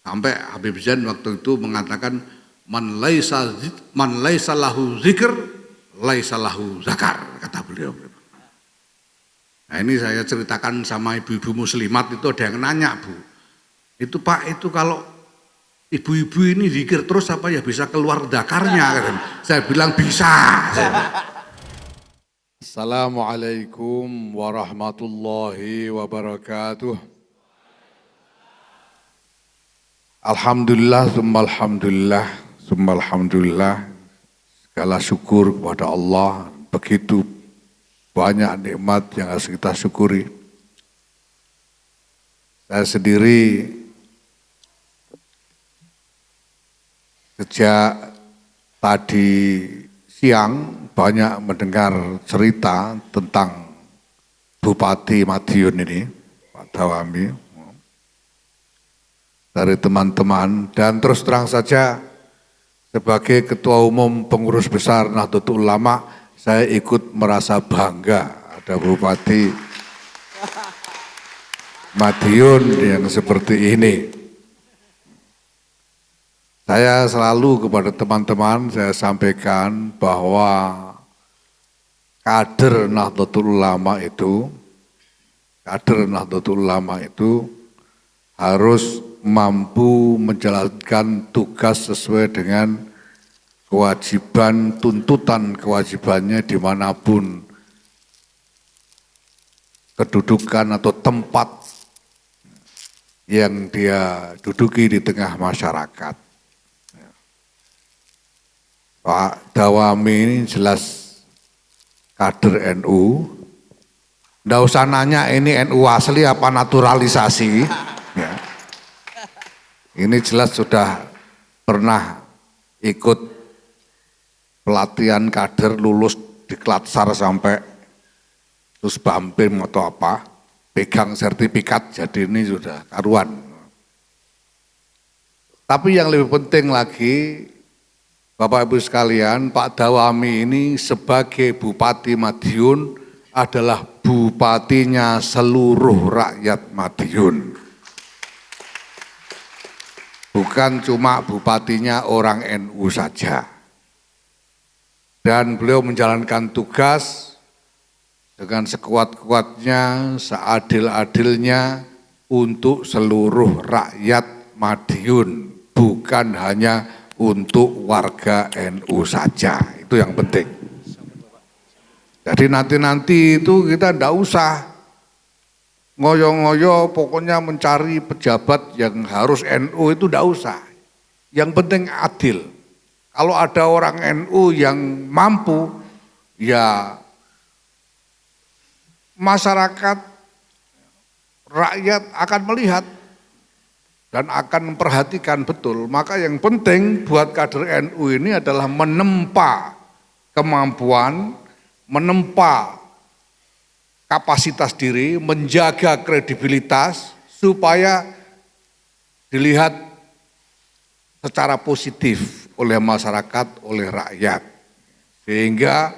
Sampai Habib Zain waktu itu mengatakan man laisa lahu zikr laisa lahu zakar, kata beliau. Nah ini saya ceritakan sama ibu-ibu muslimat, itu ada yang nanya, Bu, itu Pak, itu kalau ibu-ibu ini zikir terus apa ya bisa keluar zakarnya? Saya bilang bisa. Assalamualaikum warahmatullahi wabarakatuh. Alhamdulillah, summa alhamdulillah. Segala syukur kepada Allah, begitu banyak nikmat yang harus kita syukuri. Saya sendiri sejak tadi siang banyak mendengar cerita tentang Bupati Madiun ini, Pak Dawami, dari teman-teman, dan terus terang saja sebagai Ketua Umum Pengurus Besar Nahdlatul Ulama, saya ikut merasa bangga ada Bupati Madiun yang seperti ini. Saya selalu kepada teman-teman saya sampaikan bahwa kader Nahdlatul Ulama itu harus mampu menjalankan tugas sesuai dengan kewajiban, tuntutan kewajibannya dimanapun kedudukan atau tempat yang dia duduki di tengah masyarakat. Pak Dawami ini jelas kader NU. Nggak usah nanya ini NU asli apa naturalisasi. Ya. Ini jelas sudah pernah ikut pelatihan kader, lulus di Klatsar sampai terus Bampim atau apa, pegang sertifikat, jadi ini sudah karuan. Tapi yang lebih penting lagi, Bapak Ibu sekalian, Pak Dawami ini sebagai Bupati Madiun adalah bupatinya seluruh rakyat Madiun. Bukan cuma bupatinya orang NU saja. Dan beliau menjalankan tugas dengan sekuat-kuatnya, seadil-adilnya untuk seluruh rakyat Madiun, bukan hanya untuk warga NU saja. Itu yang penting. Jadi nanti itu kita tidak usah ngoyo-ngoyo pokoknya mencari pejabat yang harus NU, itu tidak usah. Yang penting adil. Kalau ada orang NU yang mampu, ya masyarakat, rakyat akan melihat dan akan memperhatikan betul. Maka yang penting buat kader NU ini adalah menempa kemampuan, menempa kapasitas diri, menjaga kredibilitas supaya dilihat secara positif oleh masyarakat, oleh rakyat. Sehingga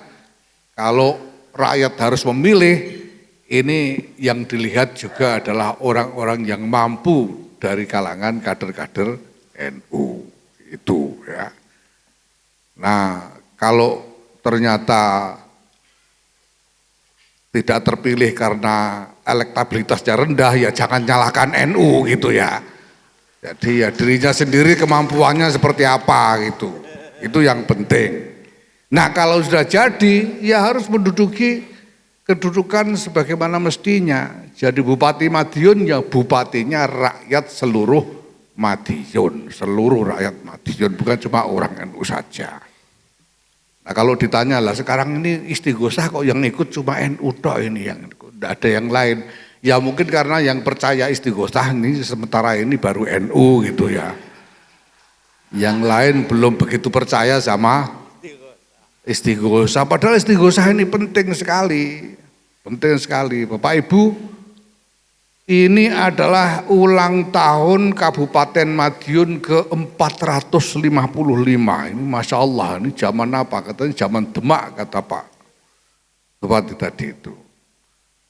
kalau rakyat harus memilih, ini yang dilihat juga adalah orang-orang yang mampu dari kalangan kader-kader NU itu ya. Nah, kalau ternyata tidak terpilih karena elektabilitasnya rendah, ya jangan nyalahkan NU gitu ya. Jadi ya dirinya sendiri kemampuannya seperti apa gitu. Itu yang penting. Nah kalau sudah jadi ya harus menduduki kedudukan sebagaimana mestinya. Jadi Bupati Madiun ya bupatinya rakyat seluruh Madiun. Seluruh rakyat Madiun, bukan cuma orang NU saja. Nah kalau ditanya lah sekarang ini istighosah kok yang ikut cuma NU tok ini, yang tidak ada yang lain. Ya mungkin karena yang percaya istighosah ini sementara ini baru NU gitu ya. Yang lain belum begitu percaya sama istighosah. Padahal istighosah ini penting sekali. Penting sekali. Bapak Ibu, ini adalah ulang tahun Kabupaten Madiun ke-455. Ini Masya Allah, ini zaman apa? Katanya zaman Demak, kata Pak Bupati tadi itu.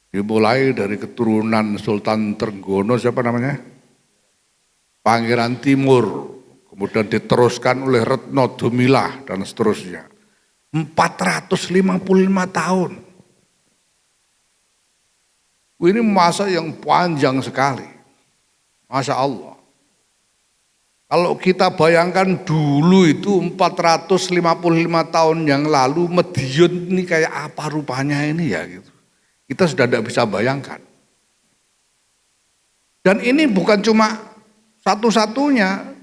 Dimulai dari keturunan Sultan Trenggono, siapa namanya? Pangeran Timur, kemudian diteruskan oleh Retno Dumilah dan seterusnya. 455 tahun. Ini masa yang panjang sekali. Masya Allah. Kalau kita bayangkan dulu itu 455 tahun yang lalu Madiun ini kayak apa rupanya ini ya gitu. Kita sudah tidak bisa bayangkan. Dan ini bukan cuma satu-satunya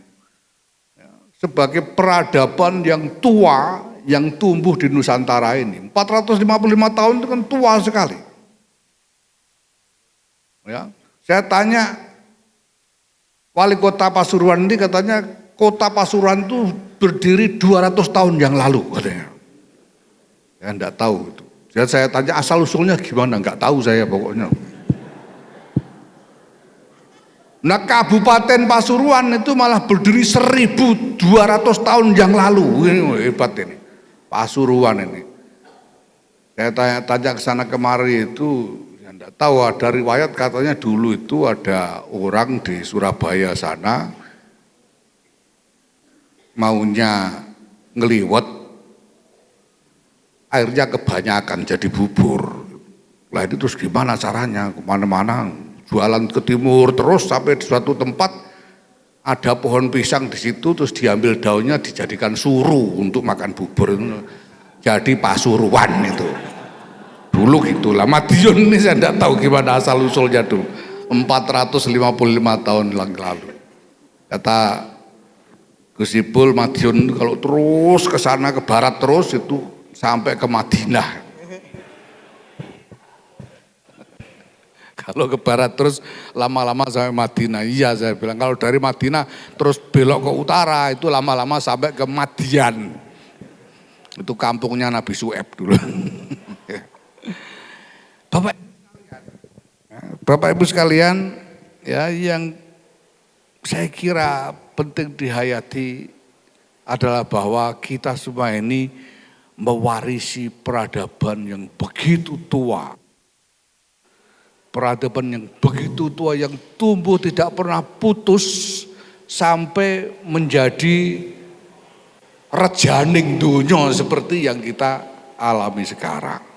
sebagai peradaban yang tua yang tumbuh di Nusantara ini. 455 tahun itu kan tua sekali. Ya, saya tanya Wali Kota Pasuruan ini katanya Kota Pasuruan itu berdiri 200 tahun yang lalu katanya. Saya enggak tahu itu. Saya tanya asal usulnya gimana, enggak tahu saya pokoknya. Nah Kabupaten Pasuruan itu malah berdiri 1200 tahun yang lalu. Ini hebat ini. Pasuruan ini. Saya tanya ke sana kemari itu enggak tahu, ada riwayat katanya dulu itu ada orang di Surabaya sana maunya ngeliwet, airnya kebanyakan jadi bubur. Lah itu terus gimana caranya? Kemana-mana jualan ke timur terus sampai di suatu tempat ada pohon pisang di situ, terus diambil daunnya dijadikan suru untuk makan bubur. Jadi Pasuruan itu. Dulu gitulah. Madiun ini saya tidak tahu gimana asal usulnya dulu. 455 tahun lalu. Kata Gus Ipul, Madiun kalau terus ke sana ke barat terus itu sampai ke Madinah. Kalau ke barat terus lama-lama sampai Madinah. Iya saya bilang kalau dari Madinah terus belok ke utara itu lama-lama sampai ke Madian. Itu kampungnya Nabi Su'eb dulu. Bapak Ibu sekalian, ya yang saya kira penting dihayati adalah bahwa kita semua ini mewarisi peradaban yang begitu tua. Peradaban yang begitu tua yang tumbuh tidak pernah putus sampai menjadi rejaning dunia seperti yang kita alami sekarang.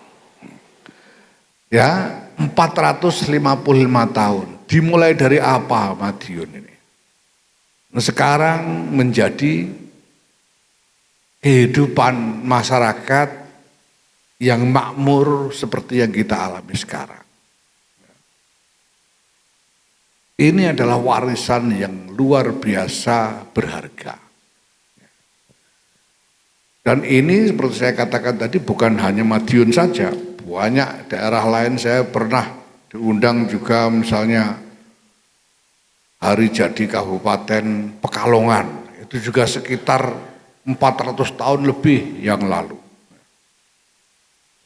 Ya, 455 tahun. Dimulai dari apa Madiun ini? Nah, sekarang menjadi kehidupan masyarakat yang makmur seperti yang kita alami sekarang. Ini adalah warisan yang luar biasa berharga. Dan ini seperti saya katakan tadi bukan hanya Madiun saja. Banyak daerah lain saya pernah diundang juga misalnya hari jadi Kabupaten Pekalongan. Itu juga sekitar 400 tahun lebih yang lalu.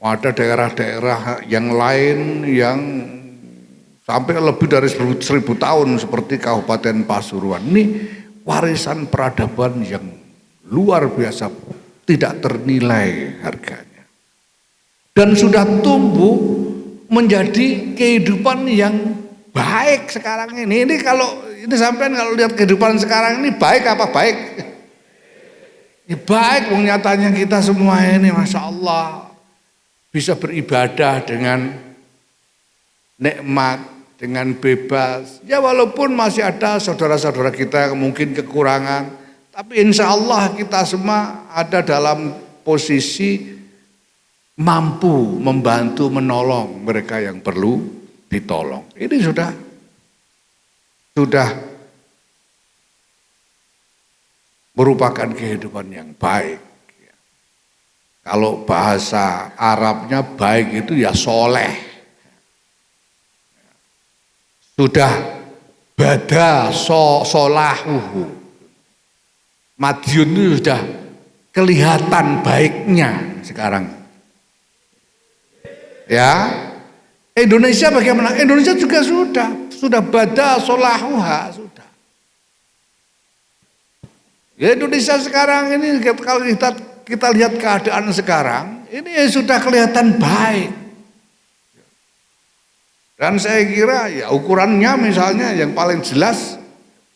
Ada daerah-daerah yang lain yang sampai lebih dari 1000 tahun seperti Kabupaten Pasuruan. Ini warisan peradaban yang luar biasa, tidak ternilai harganya. Dan sudah tumbuh menjadi kehidupan yang baik sekarang ini. Ini kalau ini sampean kalau lihat kehidupan sekarang ini baik apa baik? Ya baik, nyatanya kita semua ini Masya Allah bisa beribadah dengan nikmat, dengan bebas. Ya walaupun masih ada saudara-saudara kita yang mungkin kekurangan, tapi insya Allah kita semua ada dalam posisi mampu membantu menolong mereka yang perlu ditolong. Ini sudah merupakan kehidupan yang baik. Kalau bahasa Arabnya baik itu ya soleh. Sudah bada solahuhu. Madiun itu sudah kelihatan baiknya sekarang. Ya, Indonesia bagaimana? Indonesia juga sudah bada solahuha, sudah. Ya Indonesia sekarang ini kalau kita lihat keadaan sekarang, ini sudah kelihatan baik. Dan saya kira ya ukurannya misalnya yang paling jelas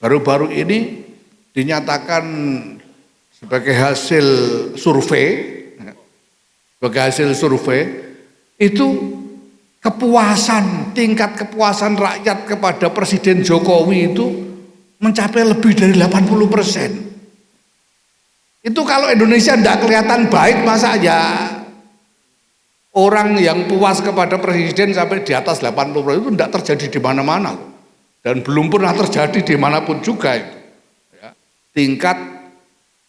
Baru-baru ini dinyatakan sebagai hasil survei, itu tingkat kepuasan rakyat kepada Presiden Jokowi itu mencapai lebih dari 80%. Itu kalau Indonesia tidak kelihatan baik, masa ya orang yang puas kepada Presiden sampai di atas 80% itu tidak terjadi di mana-mana. Dan belum pernah terjadi dimanapun juga itu. Ya. Tingkat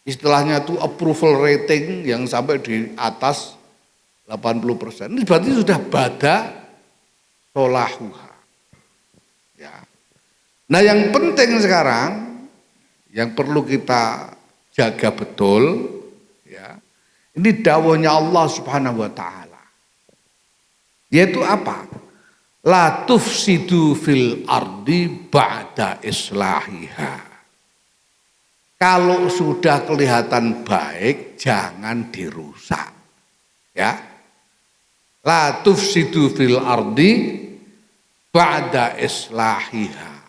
istilahnya itu approval rating yang sampai di atas 80%. Ini berarti sudah bada solahuha. Ya. Nah yang penting sekarang, yang perlu kita jaga betul, ya, ini dawuhnya Allah Subhanahu wa Ta'ala. Yaitu apa? La tufsidu fil ardi ba'da islahiha. Kalau sudah kelihatan baik, jangan dirusak. Ya. La tufsidu fil ardi ba'da islahiha.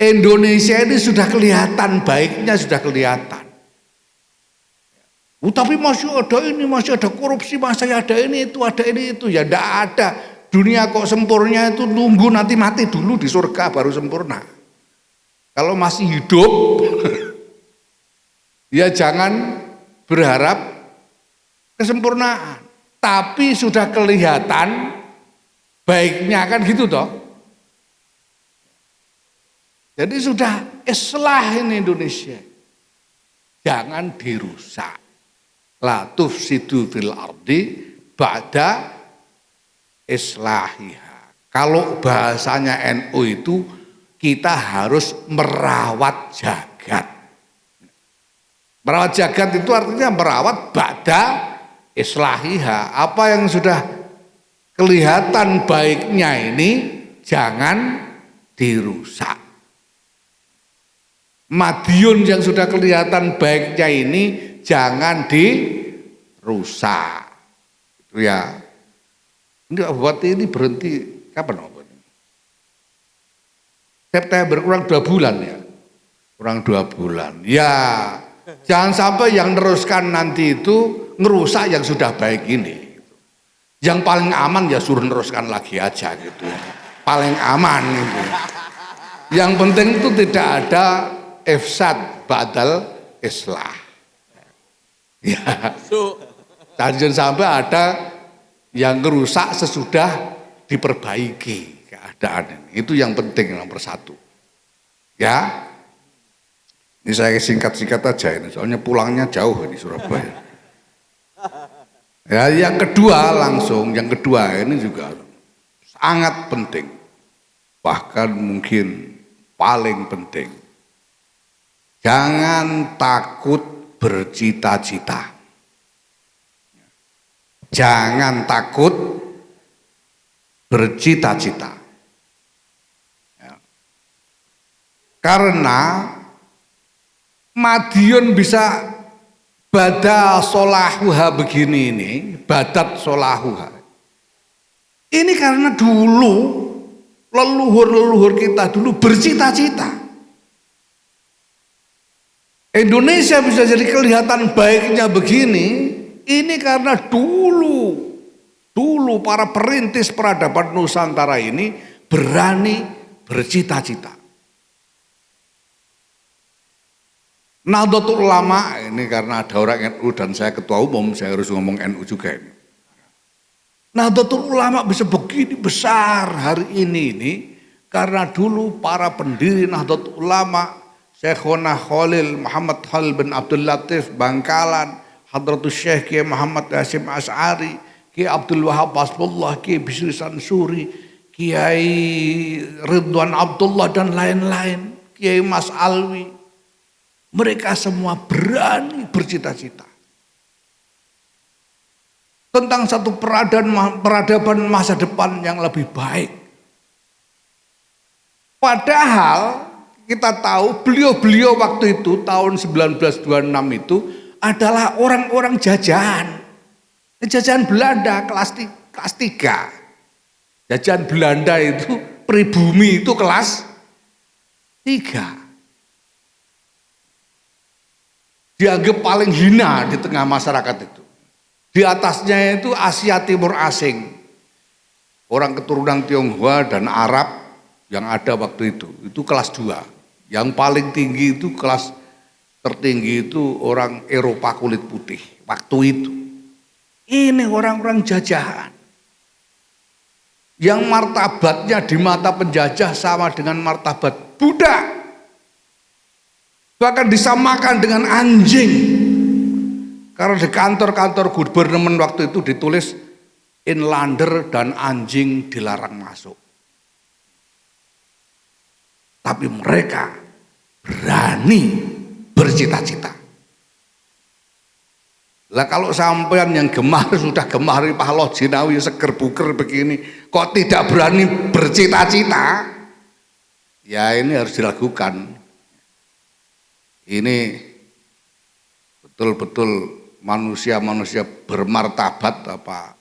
Indonesia ini sudah kelihatan baiknya, sudah kelihatan. Tapi masih ada korupsi, masih ada ini itu. Ya tidak ada. Dunia kok sempurna itu nunggu nanti mati dulu di surga baru sempurna. Kalau masih hidup, ya jangan berharap kesempurnaan. Tapi sudah kelihatan baiknya kan gitu toh. Jadi sudah islah ini Indonesia. Jangan dirusak. La tufsidu fil ardi ba'da islahiha. Kalau bahasanya NU itu kita harus merawat jagat. Merawat jagat itu artinya merawat ba'da islahiha. Apa yang sudah kelihatan baiknya ini jangan dirusak. Madiun yang sudah kelihatan baiknya ini jangan dirusak. Itu ya. Ini Bupati ini berhenti kapan Pak? September, kurang 2 bulan ya. Kurang 2 bulan. Ya, jangan sampai yang neruskan nanti itu ngerusak yang sudah baik ini. Yang paling aman ya suruh neruskan lagi aja gitu. Paling aman gitu. Yang penting itu tidak ada ifsad ba'dal islah. Ya. Jangan sampai ada yang ngerusak sesudah diperbaiki keadaan ini. Itu yang penting nomor 1. Ya. Ini saya singkat-singkat aja ini. Soalnya pulangnya jauh di Surabaya. Ya, yang kedua ini juga sangat penting. Bahkan mungkin paling penting. Jangan takut bercita-cita. Jangan takut bercita-cita. Ya. Karena Madiun bisa bada solahuha begini ini, badat solahuha. Ini karena dulu leluhur-leluhur kita dulu bercita-cita. Indonesia bisa jadi kelihatan baiknya begini. Ini karena dulu para perintis peradaban Nusantara ini berani bercita-cita. Nahdlatul Ulama ini karena ada orang NU dan saya ketua umum, saya harus ngomong NU juga ini. Nahdlatul Ulama bisa begini besar hari ini karena dulu para pendiri Nahdlatul Ulama, Syekhona Khalil Muhammad Khalil bin Abdul Latif Bangkalan, Hadratus Syekh Kiai Muhammad Hasyim Asy'ari, Kiai Abdul Wahab Hasbullah, Kiai Bisri Sansuri, Kiai Ridwan Abdullah dan lain-lain, Kiai Mas Alwi. Mereka semua berani bercita-cita tentang satu peradaban masa depan yang lebih baik. Padahal kita tahu beliau-beliau waktu itu tahun 1926 itu adalah orang-orang jajahan Belanda kelas 3. Jajahan Belanda itu pribumi itu kelas 3. dianggap paling hina di tengah masyarakat itu. Di atasnya itu Asia Timur asing, orang keturunan Tionghoa dan Arab yang ada waktu itu kelas 2. Yang paling tinggi itu kelas tertinggi itu orang Eropa kulit putih waktu itu. Ini orang-orang jajahan yang martabatnya di mata penjajah sama dengan martabat budak, bahkan disamakan dengan anjing. Karena di kantor-kantor gubernur waktu itu ditulis inlander dan anjing dilarang masuk. Tapi mereka berani bercita-cita. Lah kalau sampean yang sudah gemar Pahlaw Jinawi seger buker begini, kok tidak berani bercita-cita, ya ini harus dilakukan. Ini betul-betul manusia-manusia bermartabat apa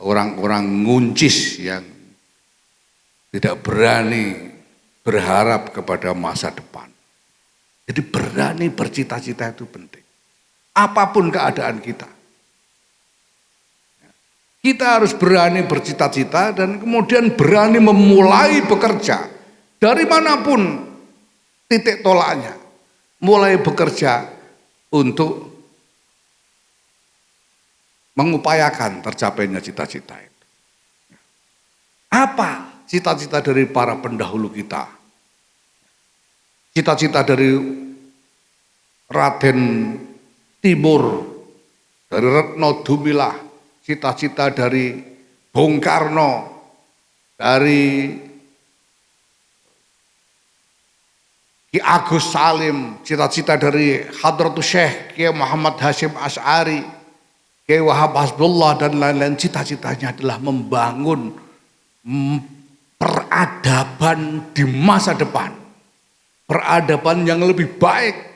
orang-orang nguncis yang tidak berani berharap kepada masa depan. Jadi berani bercita-cita itu penting. Apapun keadaan kita. Kita harus berani bercita-cita dan kemudian berani memulai bekerja. Dari manapun titik tolaknya. Mulai bekerja untuk mengupayakan tercapainya cita-cita itu. Apa cita-cita dari para pendahulu kita? Cita-cita dari Raden Timur, dari Retno Dumilah, cita-cita dari Bung Karno, dari Ki Agus Salim, cita-cita dari Hadratus Syekh Kiai Muhammad Hasyim Asy'ari, Kiai Wahab Hasbullah dan lain-lain, cita-citanya adalah membangun peradaban di masa depan. Peradaban yang lebih baik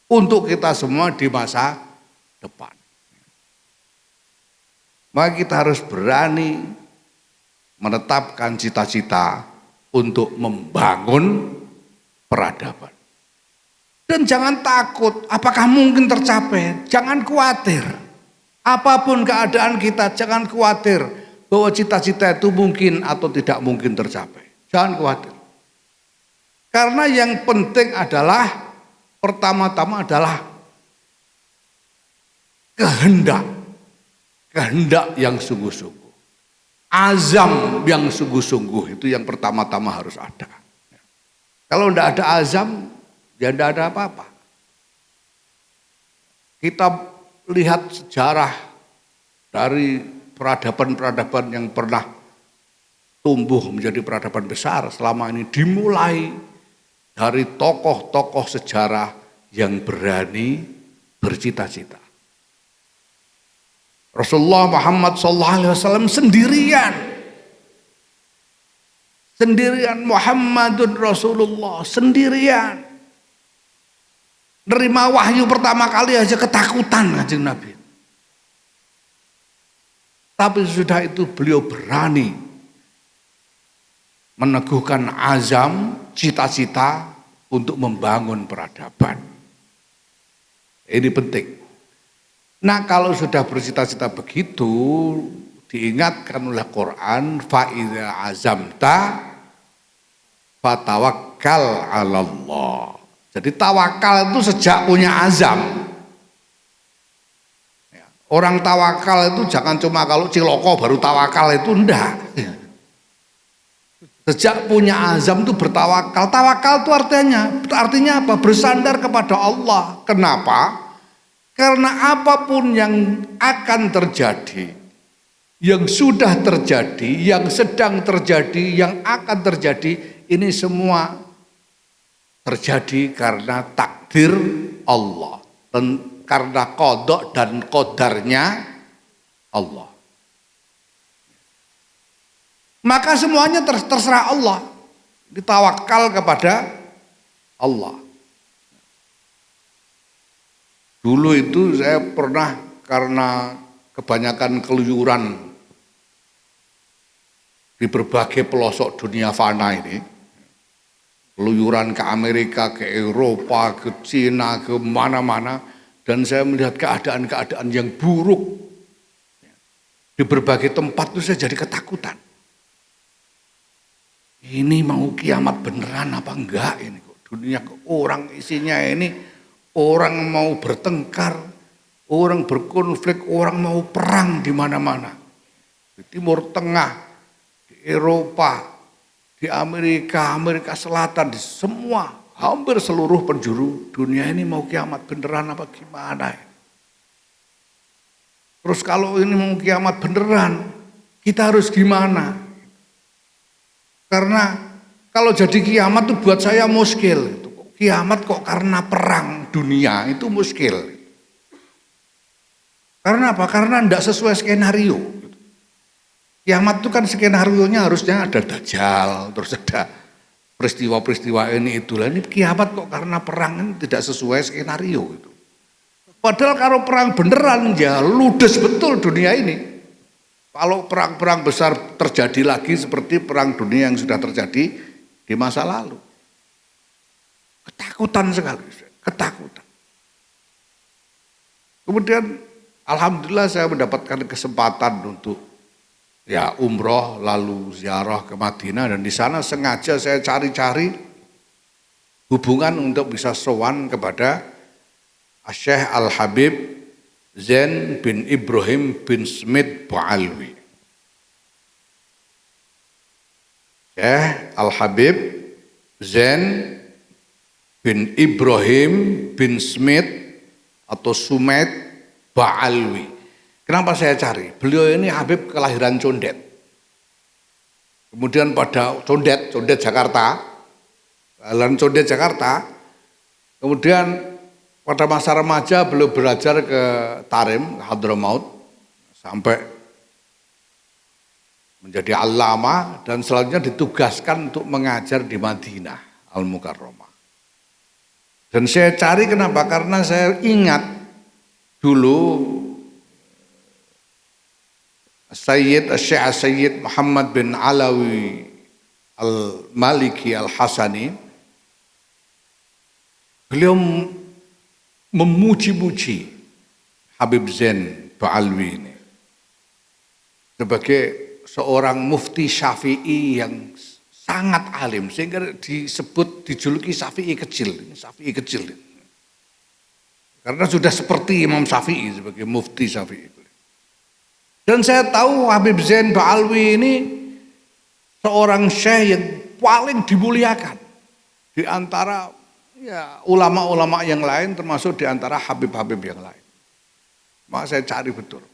untuk kita semua di masa depan. Maka kita harus berani menetapkan cita-cita untuk membangun peradaban. Dan jangan takut, apakah mungkin tercapai? Jangan khawatir. Apapun keadaan kita, jangan khawatir bahwa cita-cita itu mungkin atau tidak mungkin tercapai. Jangan khawatir. Karena yang penting adalah pertama-tama adalah kehendak. Kehendak yang sungguh-sungguh. Azam yang sungguh-sungguh itu yang pertama-tama harus ada. Kalau tidak ada azam, ya tidak ada apa-apa. Kita lihat sejarah dari peradaban-peradaban yang pernah tumbuh menjadi peradaban besar selama ini dimulai dari tokoh-tokoh sejarah yang berani bercita-cita. Rasulullah Muhammad SAW sendirian Muhammadun Rasulullah sendirian. Nerima wahyu pertama kali aja ketakutan Kanjeng Nabi. Tapi sudah itu beliau berani meneguhkan azam, cita-cita untuk membangun peradaban. Ini penting. Nah kalau sudah bercita-cita begitu, diingatkan oleh Quran, fa'idza azamta fatawakkal 'alallah. Jadi tawakal itu sejak punya azam. Orang tawakal itu jangan cuma kalau ciloko baru tawakal, itu enggak. Sejak punya azam itu bertawakal. Tawakal itu artinya apa? Bersandar kepada Allah. Kenapa? Karena apapun yang akan terjadi, yang sudah terjadi, yang sedang terjadi, yang akan terjadi, ini semua terjadi karena takdir Allah dan karena qada dan qadarnya Allah. Maka semuanya terserah Allah. Ditawakal kepada Allah. Dulu itu saya pernah karena kebanyakan keluyuran di berbagai pelosok dunia fana ini, keluyuran ke Amerika, ke Eropa, ke Cina, ke mana-mana, dan saya melihat keadaan-keadaan yang buruk di berbagai tempat itu saya jadi ketakutan. Ini mau kiamat beneran apa enggak ini kok? Dunia orang isinya ini orang mau bertengkar, orang berkonflik, orang mau perang di mana-mana. Di Timur Tengah, di Eropa, di Amerika, Amerika Selatan, di semua hampir seluruh penjuru dunia ini mau kiamat beneran apa gimana? Terus kalau ini mau kiamat beneran, kita harus gimana? Karena kalau jadi kiamat itu buat saya muskil. Kiamat kok karena perang dunia itu muskil. Karena apa? Karena tidak sesuai skenario. Kiamat itu kan skenario-nya harusnya ada dajjal, terus ada peristiwa-peristiwa ini itulah. Ini kiamat kok karena perang ini tidak sesuai skenario gitu. Padahal kalau perang beneran ya ludes betul dunia ini. Kalau perang-perang besar terjadi lagi seperti perang dunia yang sudah terjadi di masa lalu. Ketakutan sekali, ketakutan. Kemudian alhamdulillah saya mendapatkan kesempatan untuk ya umroh lalu ziarah ke Madinah, dan di sana sengaja saya cari-cari hubungan untuk bisa sowan kepada Syekh Al-Habib Zain bin Ibrahim bin Smith Ba'alwi. Syekh Al-Habib Zain bin Ibrahim bin Smith atau Sumet Ba'alwi. Kenapa saya cari? Beliau ini Habib kelahiran Condet. Kemudian pada Condet Jakarta, kelahiran Condet Jakarta. Kemudian pada masa remaja beliau belajar ke Tarim, ke Hadramaut, sampai menjadi alama dan selanjutnya ditugaskan untuk mengajar di Madinah Al-Mukarramah. Dan saya cari kenapa? Karena saya ingat dulu Syekh Muhammad bin Alawi Al-Maliki Al-Hasani, beliau memuji-muji Habib Zain Ba'alwi ini sebagai seorang mufti Syafi'i yang sangat alim, sehingga dijuluki Syafi'i kecil. Karena sudah seperti Imam Syafi'i sebagai mufti Syafi'i. Dan saya tahu Habib Zain Ba'alwi ini seorang syekh yang paling dimuliakan di antara ya ulama-ulama yang lain, termasuk di antara habib-habib yang lain. Maka saya cari betul.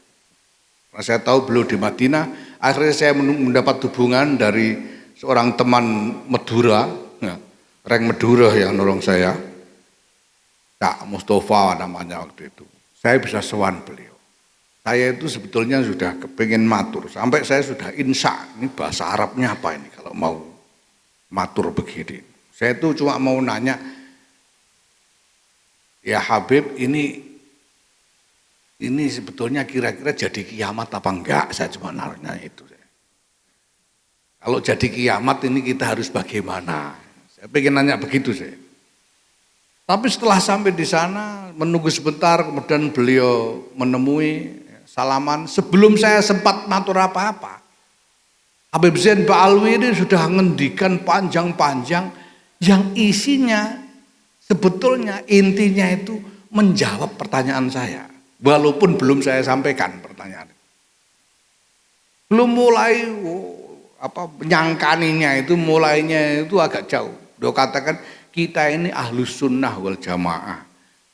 Karena saya tahu beliau di Madinah, akhirnya saya mendapat hubungan dari seorang teman Madura, ya, Reng Madura yang nolong saya, Kak Mustafa namanya waktu itu. Saya bisa sowan beliau. Saya itu sebetulnya sudah kepingin matur, sampai saya sudah insya, ini bahasa Arabnya apa ini kalau mau matur begini. Saya itu cuma mau nanya, ya Habib, ini sebetulnya kira-kira jadi kiamat apa enggak? Saya cuma nanya itu. Kalau jadi kiamat ini kita harus bagaimana? Saya pengen nanya begitu saya. Tapi setelah sampai di sana, menunggu sebentar, kemudian beliau menemui, salaman. Sebelum saya sempat matur apa-apa, Habib Zain Ba'alwi ini sudah ngendikan panjang-panjang yang isinya sebetulnya intinya itu menjawab pertanyaan saya. Walaupun belum saya sampaikan pertanyaan. Belum mulai menyangkaninya itu, mulainya itu agak jauh. Dia katakan kita ini ahlus sunnah wal jamaah,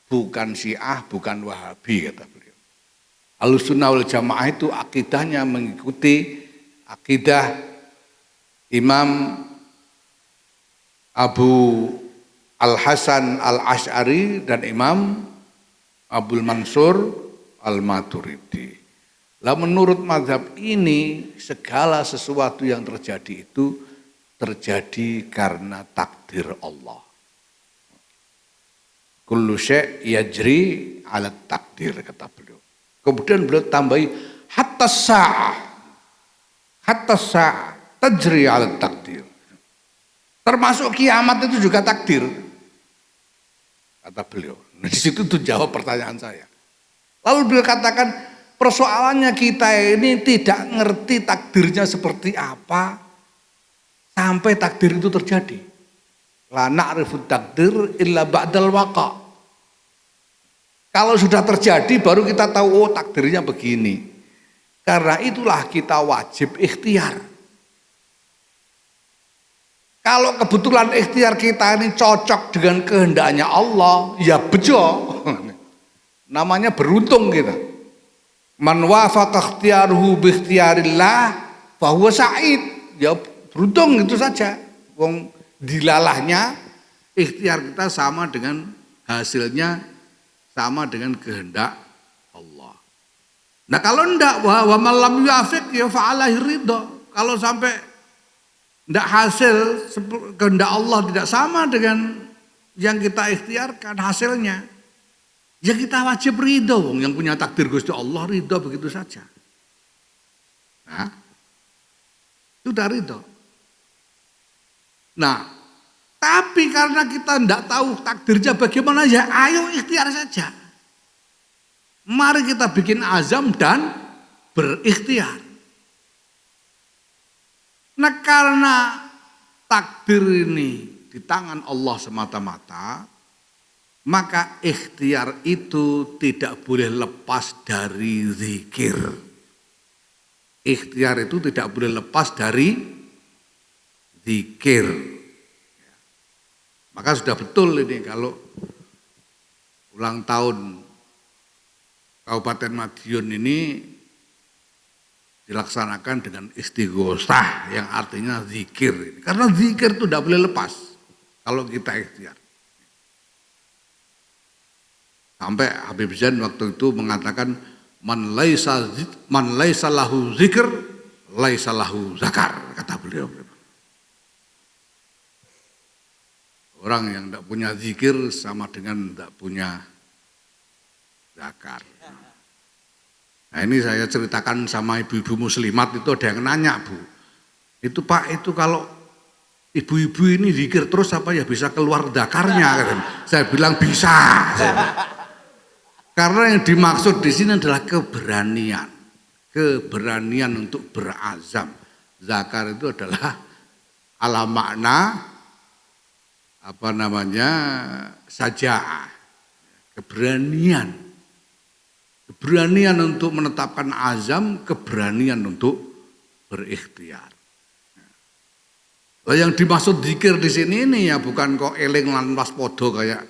bukan syiah, bukan wahabi, kata beliau. Ahlus sunnah wal jamaah itu akidahnya mengikuti akidah Imam Abu Al-Hasan Al-Asy'ari dan Imam Abdul Mansur Al-Maturidi. Lah menurut mazhab ini segala sesuatu yang terjadi itu terjadi karena takdir Allah. Kullu syai' yajri 'ala takdir, kata beliau. Kemudian beliau tambahi hatta sa'ah tajri 'ala takdir. Termasuk kiamat itu juga takdir, kata beliau. Nah, di situ tuh jawab pertanyaan saya. Lalu beliau katakan, persoalannya kita ini tidak ngerti takdirnya seperti apa sampai takdir itu terjadi. La na'rifu takdir illa ba'dal waqa. Kalau sudah terjadi baru kita tahu, oh takdirnya begini. Karena itulah kita wajib ikhtiar. Kalau kebetulan ikhtiar kita ini cocok dengan kehendaknya Allah, ya bejo. Namanya beruntung kita. Man wafaqa ikhtiaruhu bi ikhtiarillah fa huwa sa'id. Ya beruntung itu saja. Wong dilalahnya ikhtiar kita sama dengan hasilnya sama dengan kehendak Allah. Nah kalau enggak wa malam yuafiq ya fa'alahi ridha. Kalau sampai tidak hasil kehendak Allah tidak sama dengan yang kita ikhtiarkan hasilnya, ya kita wajib ridho. Wong yang punya takdir Gusti Allah ridho begitu saja. Nah, sudah ridho. Nah, tapi karena kita tidak tahu takdirnya bagaimana, ya ayo ikhtiar saja. Mari kita bikin azam dan berikhtiar. Nah karena takdir ini di tangan Allah semata-mata, maka ikhtiar itu tidak boleh lepas dari zikir. Ikhtiar itu tidak boleh lepas dari zikir. Maka sudah betul ini kalau ulang tahun Kabupaten Madiun ini dilaksanakan dengan istighosah yang artinya zikir. Karena zikir itu tidak boleh lepas kalau kita ikhtiar. Sampai Habib Zain waktu itu mengatakan man laisa lahu zikir laisa lahu zakar, kata beliau. Orang yang tidak punya zikir sama dengan tidak punya zakar. Nah ini saya ceritakan sama ibu-ibu muslimat, itu ada yang nanya, Bu, itu Pak, itu kalau ibu-ibu ini zikir terus apa ya bisa keluar zakarnya? Saya bilang bisa. Karena yang dimaksud di sini adalah keberanian. Keberanian untuk berazam. Zakar itu adalah ala makna saja'ah. Keberanian. Keberanian untuk menetapkan azam, keberanian untuk berikhtiar. Yang dimaksud zikir di sini ini ya bukan kok eling lan waspada kayak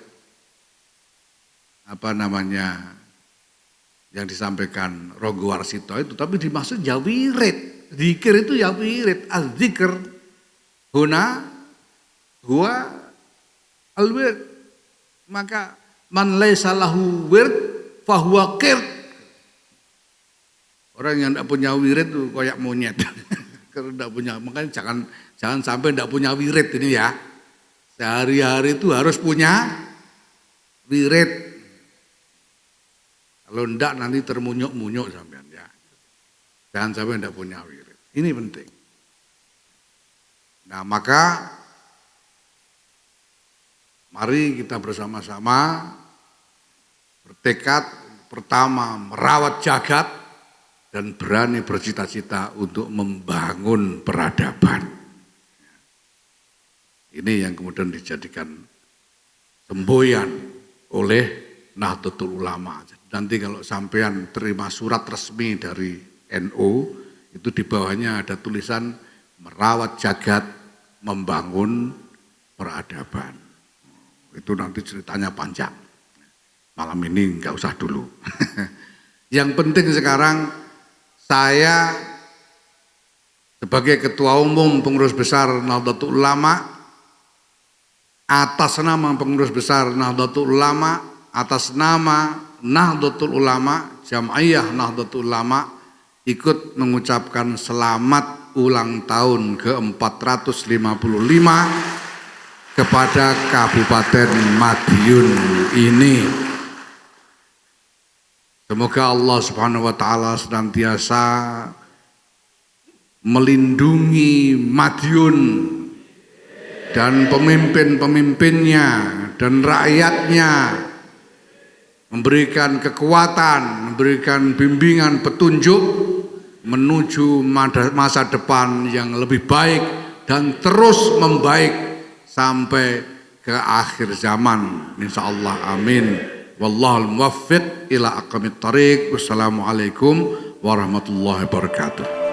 yang disampaikan Ronggo Warsito itu, tapi dimaksud ya wirid. Zikir itu ya wirid. Az-zikr huna huwa al-wird. Maka man laisa lahu wird fahuwa qird. Orang yang tidak punya wirid itu kayak monyet. Kalau tidak punya, makanya jangan sampai tidak punya wirid ini ya. Sehari-hari itu harus punya wirid. Kalau tidak nanti termunyuk-munyuk sampean ya. Jangan sampai tidak punya wirid. Ini penting. Nah maka mari kita bersama-sama bertekad pertama merawat jagat dan berani bercita-cita untuk membangun peradaban. Ini yang kemudian dijadikan semboyan oleh Nahdlatul Ulama. Nanti kalau sampean terima surat resmi dari NU, itu di bawahnya ada tulisan merawat jagat, membangun peradaban. Itu nanti ceritanya panjang. Malam ini enggak usah dulu. Yang penting sekarang saya sebagai Ketua Umum Pengurus Besar Nahdlatul Ulama, atas nama Pengurus Besar Nahdlatul Ulama, atas nama Nahdlatul Ulama, Jam'iyah Nahdlatul Ulama, ikut mengucapkan selamat ulang tahun ke-455 kepada Kabupaten Madiun ini. Semoga Allah Subhanahu wa taala senantiasa melindungi Madiun dan pemimpin-pemimpinnya dan rakyatnya, memberikan kekuatan, memberikan bimbingan petunjuk menuju masa depan yang lebih baik dan terus membaik sampai ke akhir zaman insyaallah, amin. Wallahul muwaffiq ila aqwamit thariq. Wassalamualaikum warahmatullahi wabarakatuh.